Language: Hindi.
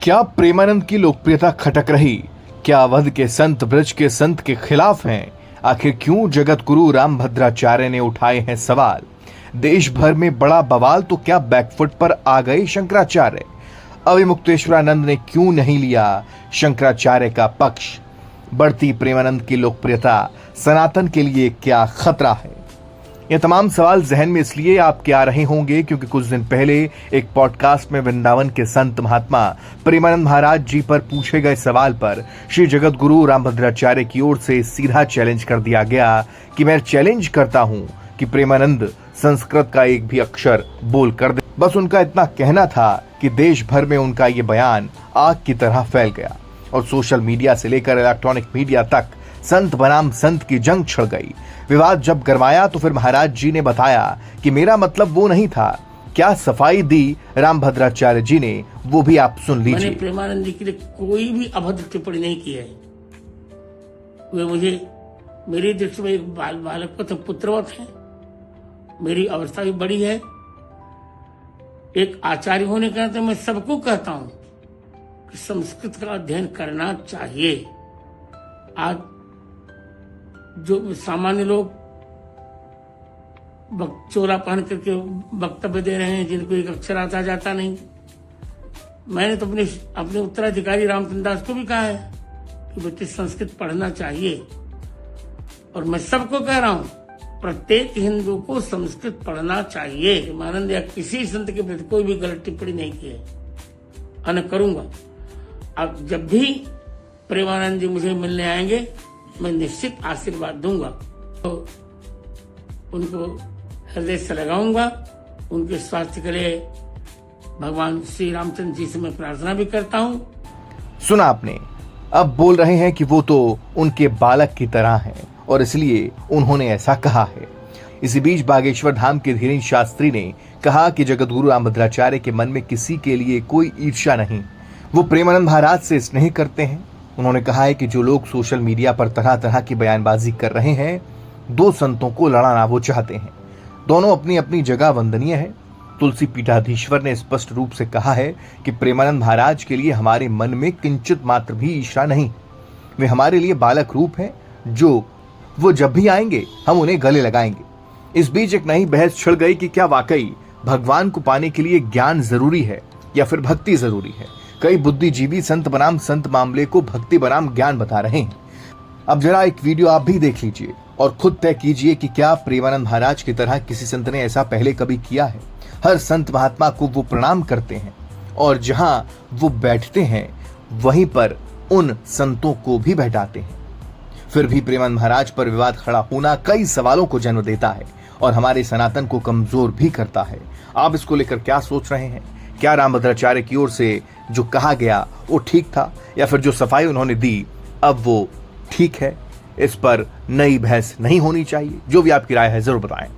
क्या प्रेमानंद की लोकप्रियता खटक रही? क्या अवध के संत ब्रज के संत के खिलाफ हैं? आखिर क्यों जगत गुरु रामभद्राचार्य ने उठाए हैं सवाल? देश भर में बड़ा बवाल तो क्या बैकफुट पर आ गए शंकराचार्य? अविमुक्तेश्वरानंद ने क्यों नहीं लिया शंकराचार्य का पक्ष? बढ़ती प्रेमानंद की लोकप्रियता सनातन के लिए क्या खतरा है? ये तमाम सवाल जहन में इसलिए आपके आ रहे होंगे क्योंकि कुछ दिन पहले एक पॉडकास्ट में वृंदावन के संत महात्मा प्रेमानंद महाराज जी पर पूछे गए सवाल पर श्री जगत गुरु रामभद्राचार्य की ओर से सीधा चैलेंज कर दिया गया कि मैं चैलेंज करता हूं कि प्रेमानंद संस्कृत का एक भी अक्षर बोल कर दे। बस उनका इतना कहना था कि देश भर में उनका ये बयान आग की तरह फैल गया और सोशल मीडिया से लेकर इलेक्ट्रॉनिक मीडिया तक संत बनाम संत की जंग छिड़ गई। विवाद जब गरमाया तो फिर महाराज जी ने बताया कि मेरा मतलब वो नहीं था। क्या सफाई दी रामभद्राचार्य जी ने, वो भी आप सुन लीजिए। मैंने प्रेमानंद जी के लिए कोई भी अभद्र टिप्पणी नहीं की है। वे मुझे मेरी दृष्टि में एक बालक को तो पुत्रवत है। मेरी अवस्था भी बड़ी है। एक आचार्य होने के नाते मैं सबको कहता हूं कि संस्कृत का अध्ययन करना चाहिए। आज जो सामान्य लोग चोला पहन करके वक्तव्य दे रहे हैं जिनको एक अक्षर आता जाता नहीं। मैंने तो अपने उत्तराधिकारी रामचंद्र दास को भी कहा है कि बच्चे संस्कृत पढ़ना चाहिए और मैं सबको कह रहा हूं प्रत्येक हिंदू को संस्कृत पढ़ना चाहिए। प्रेमानंद या किसी संत के प्रति कोई भी गलत टिप्पणी नहीं की है और न करूंगा। अब जब भी प्रेमानंद जी मुझे मिलने आएंगे मैं निश्चित आशीर्वाद दूंगा, तो उनको हृदय से लगाऊंगा। उनके स्वास्थ्य के लिए भगवान श्री रामचंद्र जी से मैं प्रार्थना भी करता हूं। सुना आपने, अब बोल रहे हैं कि वो तो उनके बालक की तरह हैं और इसलिए उन्होंने ऐसा कहा है। इसी बीच बागेश्वर धाम के धीरेन्द्र शास्त्री ने कहा कि जगतगुरु रामभद्राचार्य के मन में किसी के लिए कोई ईर्ष्या नहीं, वो प्रेमानंद महाराज से स्नेह करते हैं। उन्होंने कहा है कि जो लोग सोशल मीडिया पर तरह तरह की बयानबाजी कर रहे हैं, दो संतों को लड़ाना वो चाहते हैं। दोनों अपनी अपनी जगह वंदनीय है। तुलसी पीठाधीश्वर ने स्पष्ट रूप से कहा है कि प्रेमानंद महाराज के लिए हमारे मन में किंचित मात्र भी ईर्ष्या नहीं। वे हमारे लिए बालक रूप हैं, जो वो जब भी आएंगे हम उन्हें गले लगाएंगे। इस बीच एक नई बहस छिड़ गई कि क्या वाकई भगवान को पाने के लिए ज्ञान जरूरी है या फिर भक्ति जरूरी है। कई बुद्धिजीवी संत बनाम संत मामले को भक्ति बनाम ज्ञान बता रहे हैं। अब जरा एक वीडियो आप भी देख लीजिए और खुद तय कीजिए कि क्या प्रेमानंद महाराज की तरह किसी संत ने ऐसा पहले कभी किया है। हर संत महात्मा को वो प्रणाम करते हैं और जहां वो बैठते हैं वहीं पर उन संतों को भी बैठाते हैं। फिर भी प्रेमानंद महाराज पर विवाद खड़ा होना कई सवालों को जन्म देता है और हमारे सनातन को कमजोर भी करता है। आप इसको लेकर क्या सोच रहे हैं? क्या रामभद्राचार्य की ओर से जो कहा गया वो ठीक था या फिर जो सफाई उन्होंने दी अब वो ठीक है? इस पर नई बहस नहीं होनी चाहिए। जो भी आपकी राय है जरूर बताएं।